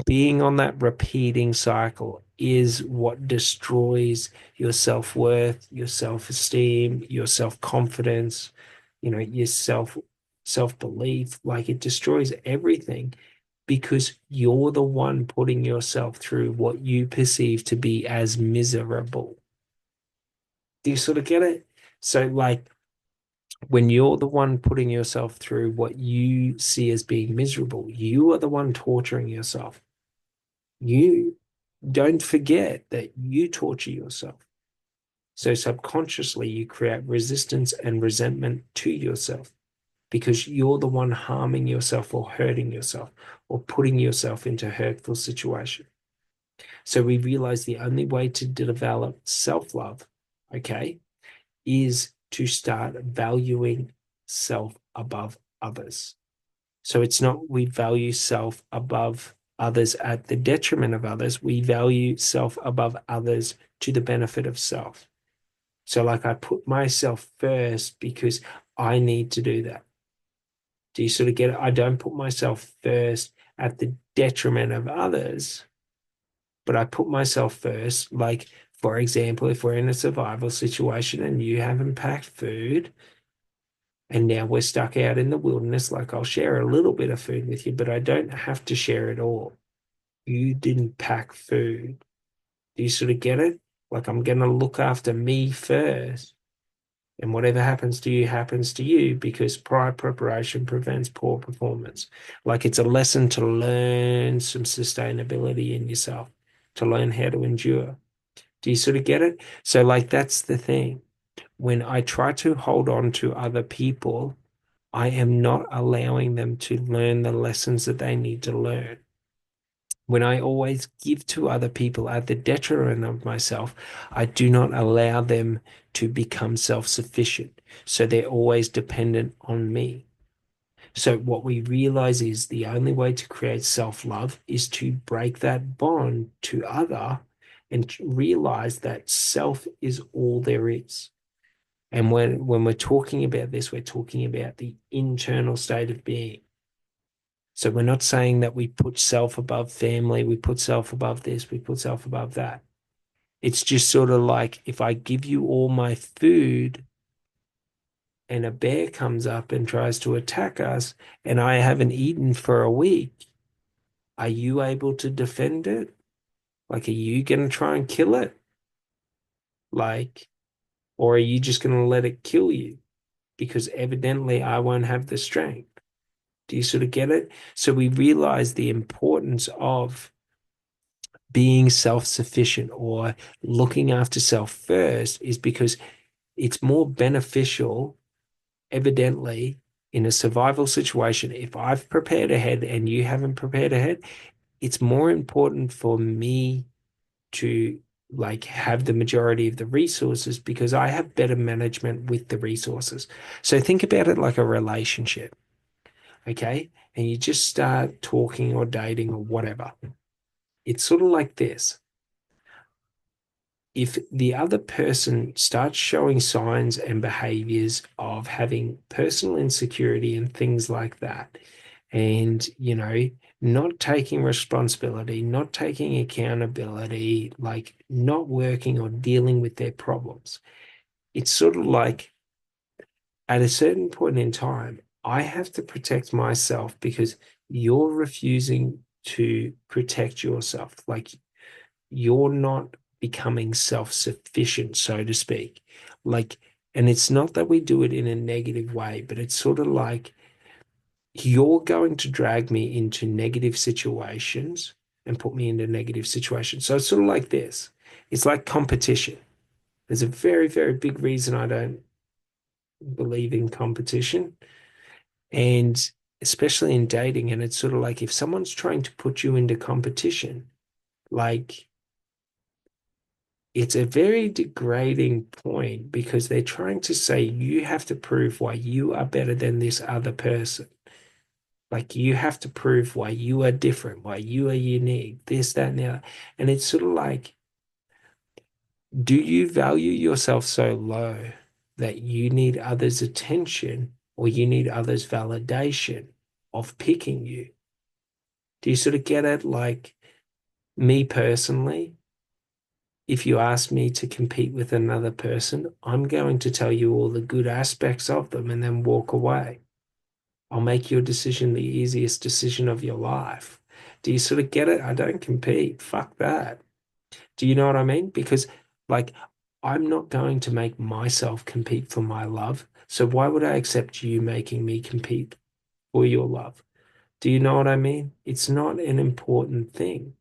being on that repeating cycle is what destroys your self-worth, your self-esteem, your self-confidence, your self-belief. Like, it destroys everything because you're the one putting yourself through what you perceive to be as miserable. Do you sort of get it? So, like, when you're the one putting yourself through what you see as being miserable, you are the one torturing yourself. You don't forget that you torture yourself. So subconsciously, you create resistance and resentment to yourself because you're the one harming yourself or hurting yourself or putting yourself into hurtful situation. So we realize the only way to develop self-love, okay, is to start valuing self above others. So it's not we value self above others at the detriment of others. We value self above others to the benefit of self. So, like, I put myself first because I need to do that. Do you sort of get it? I don't put myself first at the detriment of others, but I put myself first. Like, for example, if we're in a survival situation and you haven't packed food, and now we're stuck out in the wilderness, like, I'll share a little bit of food with you, but I don't have to share it all. You didn't pack food. Do you sort of get it? Like, I'm going to look after me first. And whatever happens to you because prior preparation prevents poor performance. Like, it's a lesson to learn some sustainability in yourself, to learn how to endure. Do you sort of get it? So, like, that's the thing. When I try to hold on to other people, I am not allowing them to learn the lessons that they need to learn. When I always give to other people at the detriment of myself, I do not allow them to become self-sufficient. So they're always dependent on me. So what we realize is the only way to create self-love is to break that bond to other and realize that self is all there is. And when we're talking about this, we're talking about the internal state of being. So we're not saying that we put self above family, we put self above this, we put self above that. It's just sort of like if I give you all my food and a bear comes up and tries to attack us and I haven't eaten for a week, are you able to defend it? Like, are you going to try and kill it? Like, or are you just going to let it kill you? Because evidently I won't have the strength. Do you sort of get it? So we realize the importance of being self-sufficient or looking after self first is because it's more beneficial, evidently, in a survival situation. If I've prepared ahead and you haven't prepared ahead, it's more important for me to like have the majority of the resources because I have better management with the resources. So think about it like a relationship, okay? And you just start talking or dating or whatever. It's sort of like this. If the other person starts showing signs and behaviors of having personal insecurity and things like that, and not taking responsibility, not taking accountability, like not working or dealing with their problems. It's sort of like at a certain point in time, I have to protect myself because you're refusing to protect yourself. Like you're not becoming self-sufficient, so to speak. Like, and it's not that we do it in a negative way, but it's sort of like you're going to drag me into negative situations and put me into negative situations. So it's sort of like this. It's like competition. There's a very, very big reason I don't believe in competition. And especially in dating, and it's sort of like if someone's trying to put you into competition, like it's a very degrading point because they're trying to say you have to prove why you are better than this other person. Like you have to prove why you are different, why you are unique, this, that, and the other. And it's sort of like, do you value yourself so low that you need others' attention or you need others' validation of picking you? Do you sort of get it? Like me personally, if you ask me to compete with another person, I'm going to tell you all the good aspects of them and then walk away. I'll make your decision the easiest decision of your life. Do you sort of get it? I don't compete. Fuck that. Do you know what I mean? Because, like, I'm not going to make myself compete for my love. So why would I accept you making me compete for your love? Do you know what I mean? It's not an important thing.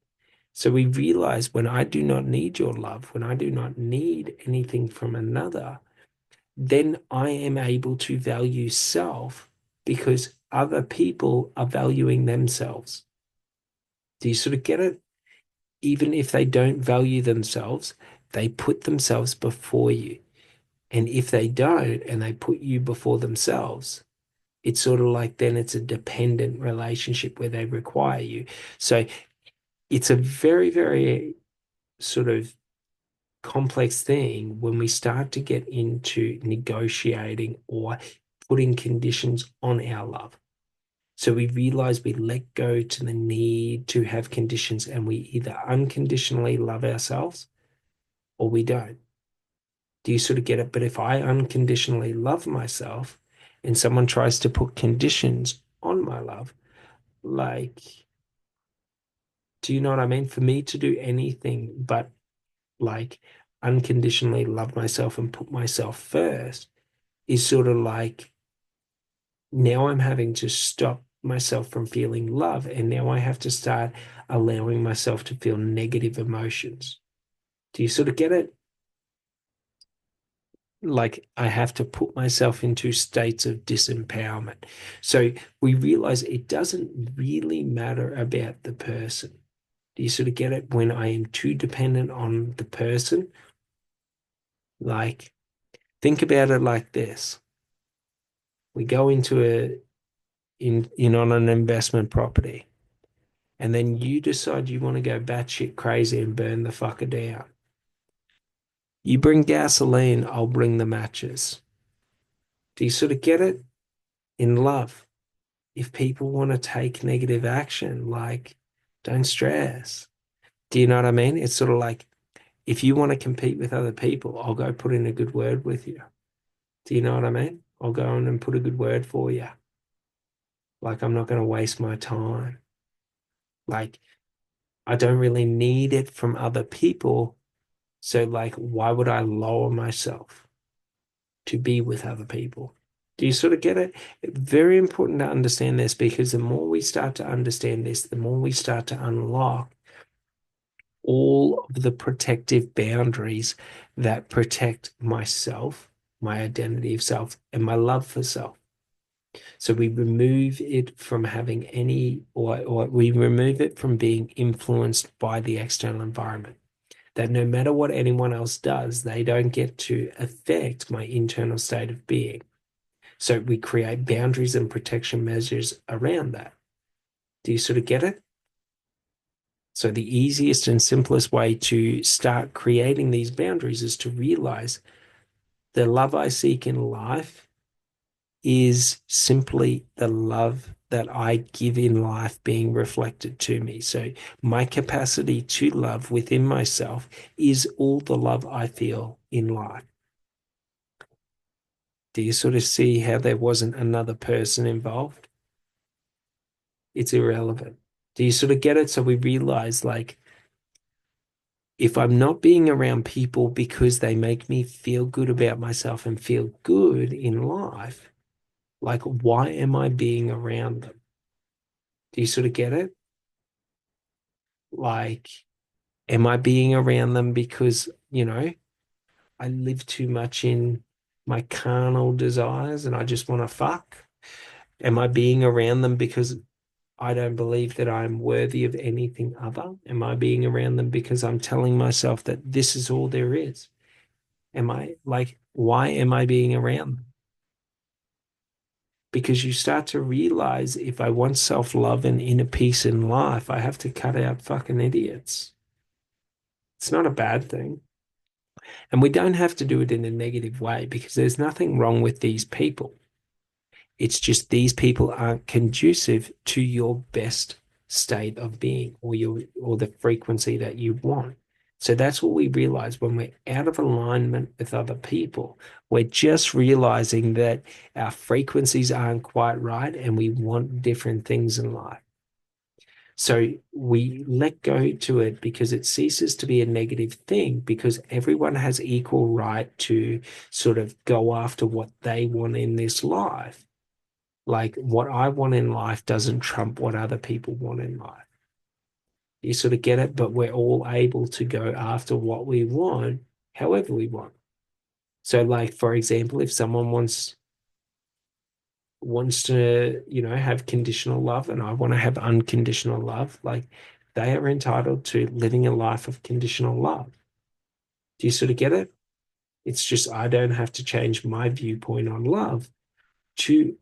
So we realize when I do not need your love, when I do not need anything from another, then I am able to value self because other people are valuing themselves. Do you sort of get it? Even if they don't value themselves, they put themselves before you. And if they don't and they put you before themselves, it's sort of like then it's a dependent relationship where they require you. So it's a very, very sort of complex thing when we start to get into negotiating or putting conditions on our love. So we realize we let go to the need to have conditions and we either unconditionally love ourselves or we don't. Do you sort of get it? But if I unconditionally love myself and someone tries to put conditions on my love, like, do you know what I mean? For me to do anything but like unconditionally love myself and put myself first is sort of like now I'm having to stop myself from feeling love. And now I have to start allowing myself to feel negative emotions. Do you sort of get it? Like I have to put myself into states of disempowerment. So we realize it doesn't really matter about the person. Do you sort of get it? When I am too dependent on the person, like think about it like this. We go into in on an investment property, and then you decide you want to go batshit crazy and burn the fucker down. You bring gasoline, I'll bring the matches. Do you sort of get it? In love, if people want to take negative action, like don't stress. Do you know what I mean? It's sort of like if you want to compete with other people, I'll go put in a good word with you. Do you know what I mean? I'll go in and put a good word for you. Like I'm not going to waste my time. Like I don't really need it from other people. So like, why would I lower myself to be with other people? Do you sort of get it? Very important to understand this because the more we start to understand this, the more we start to unlock all of the protective boundaries that protect myself, my identity of self, and my love for self. So we remove it from having any, or we remove it from being influenced by the external environment. That no matter what anyone else does, they don't get to affect my internal state of being. So we create boundaries and protection measures around that. Do you sort of get it? So the easiest and simplest way to start creating these boundaries is to realize the love I seek in life is simply the love that I give in life being reflected to me. So my capacity to love within myself is all the love I feel in life. Do you sort of see how there wasn't another person involved? It's irrelevant. Do you sort of get it? So we realize like if I'm not being around people because they make me feel good about myself and feel good in life, like why am I being around them? Do you sort of get it? Like, am I being around them because, I live too much in my carnal desires and I just want to fuck? Am I being around them because I don't believe that I'm worthy of anything other? Am I being around them because I'm telling myself that this is all there is? Am I like, why am I being around them? Because you start to realize if I want self-love and inner peace in life, I have to cut out fucking idiots. It's not a bad thing. And we don't have to do it in a negative way because there's nothing wrong with these people. It's just these people aren't conducive to your best state of being or the frequency that you want. So that's what we realize when we're out of alignment with other people. We're just realizing that our frequencies aren't quite right and we want different things in life. So we let go to it because it ceases to be a negative thing because everyone has equal right to sort of go after what they want in this life. Like what I want in life doesn't trump what other people want in life. You sort of get it, but we're all able to go after what we want, however we want. So, like for example, if someone wants to, have conditional love and I want to have unconditional love, like they are entitled to living a life of conditional love. Do you sort of get it? It's just I don't have to change my viewpoint on love to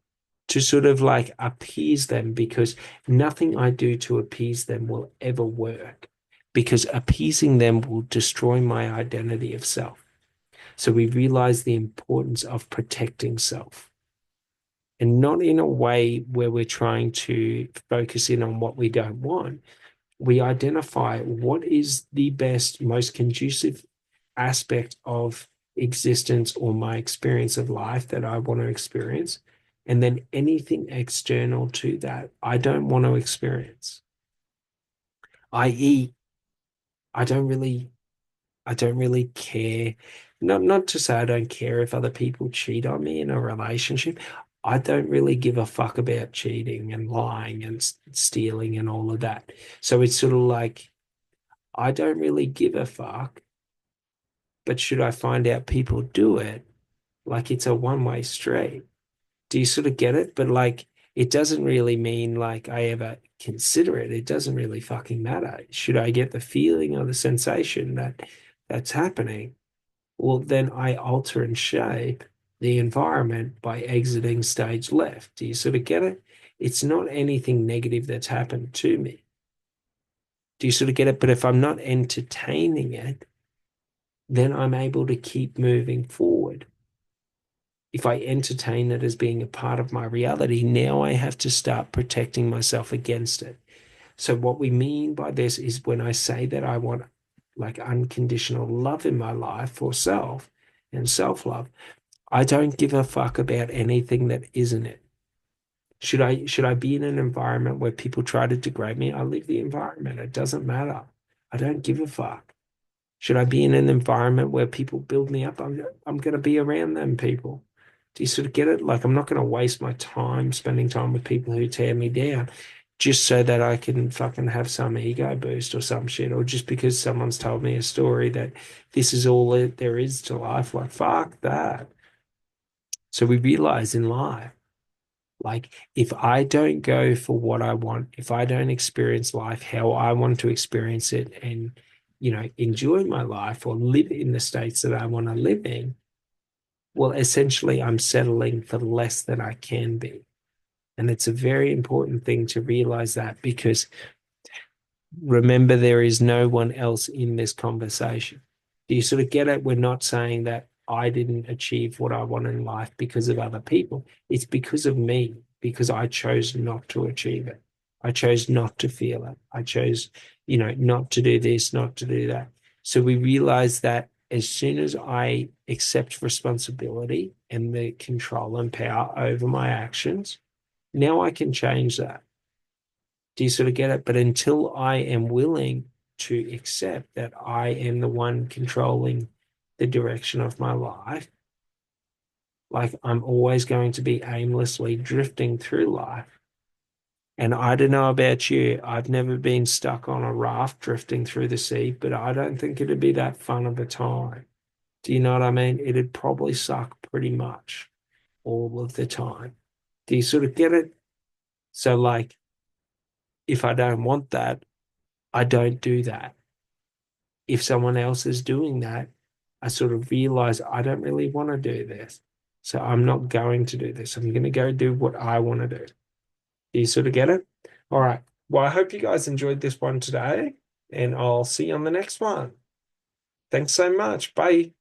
sort of like appease them because nothing I do to appease them will ever work because appeasing them will destroy my identity of self. So we realize the importance of protecting self and not in a way where we're trying to focus in on what we don't want. We identify what is the best, most conducive aspect of existence or my experience of life that I want to experience. And then anything external to that, I don't want to experience. I.e., I don't really, I don't really care. Not to say I don't care if other people cheat on me in a relationship. I don't really give a fuck about cheating and lying and stealing and all of that. So it's sort of like I don't really give a fuck, but should I find out people do it, like it's a one-way street. Do you sort of get it? But like it doesn't really mean like I ever consider it. It doesn't really fucking matter. Should I get the feeling or the sensation that that's happening? Well, then I alter and shape the environment by exiting stage left. Do you sort of get it? It's not anything negative that's happened to me. Do you sort of get it? But if I'm not entertaining it, then I'm able to keep moving forward. If I entertain it as being a part of my reality, now I have to start protecting myself against it. So, what we mean by this is when I say that I want like unconditional love in my life for self and self love, I don't give a fuck about anything that isn't it. Should I be in an environment where people try to degrade me? I leave the environment. It doesn't matter. I don't give a fuck. Should I be in an environment where people build me up? I'm going to be around them people. Do you sort of get it? Like I'm not going to waste my time spending time with people who tear me down just so that I can fucking have some ego boost or some shit, or just because someone's told me a story that this is all there is to life. Like fuck that. So we realize in life, like if I don't go for what I want, if I don't experience life how I want to experience it and enjoy my life or live in the states that I want to live in, well, essentially I'm settling for less than I can be. And it's a very important thing to realize that because remember, there is no one else in this conversation. Do you sort of get it? We're not saying that I didn't achieve what I want in life because of other people. It's because of me. because I chose not to achieve it. I chose not to feel it. I chose, not to do this, not to do that. So we realize that as soon as I accept responsibility and the control and power over my actions, now I can change that. Do you sort of get it? But until I am willing to accept that I am the one controlling the direction of my life, like I'm always going to be aimlessly drifting through life. And I don't know about you, I've never been stuck on a raft drifting through the sea, but I don't think it'd be that fun of a time. Do you know what I mean? It'd probably suck pretty much all of the time. Do you sort of get it? So, like, if I don't want that, I don't do that. If someone else is doing that, I sort of realize I don't really want to do this. So I'm not going to do this. I'm going to go do what I want to do. Do you sort of get it? All right. Well, I hope you guys enjoyed this one today, and I'll see you on the next one. Thanks so much. Bye.